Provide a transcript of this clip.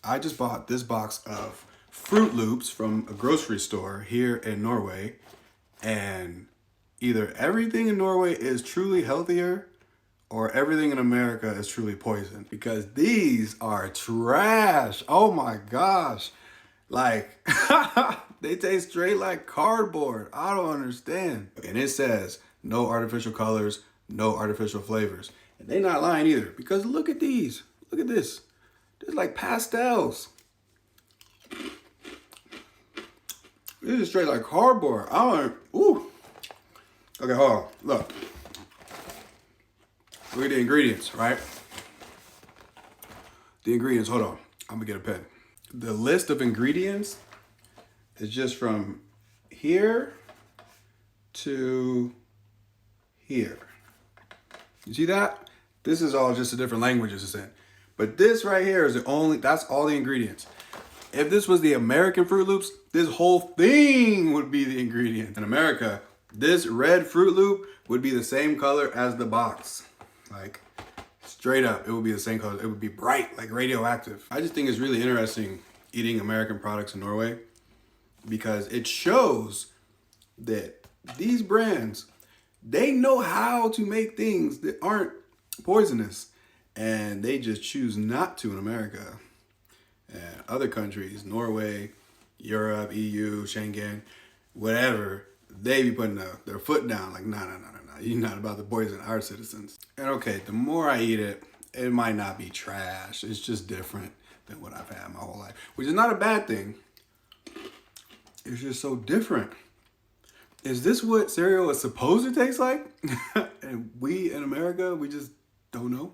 I just bought this box of Froot Loops from a grocery store here in Norway, and either everything in Norway is truly healthier or everything in America is truly poison, because these are trash. Oh my gosh. Like, they taste straight like cardboard. I don't understand. And it says no artificial colors, no artificial flavors. And they not lying either, because look at these. Look at this. They're like pastels. This is straight like cardboard. I don't, ooh. Okay, hold on, look. Look at the ingredients, right? The ingredients, hold on. I'm gonna get a pen. The list of ingredients is just from here to here. You see that? This is all just the different languages it's in. But this right here is that's all the ingredients. If this was the American Froot Loops, this whole thing would be the ingredient. In America, this red Froot Loop would be the same color as the box. Like, straight up, it would be the same color. It would be bright, like radioactive. I just think it's really interesting eating American products in Norway, because it shows that these brands, they know how to make things that aren't poisonous, and they just choose not to in America. And other countries, Norway, Europe, EU, Schengen, whatever, they be putting their foot down like, no, you're not about to poison our citizens. And okay, the more I eat it, it might not be trash. It's just different than what I've had my whole life, which is not a bad thing. It's just so different. Is this what cereal is supposed to taste like? And we in America, we just don't know.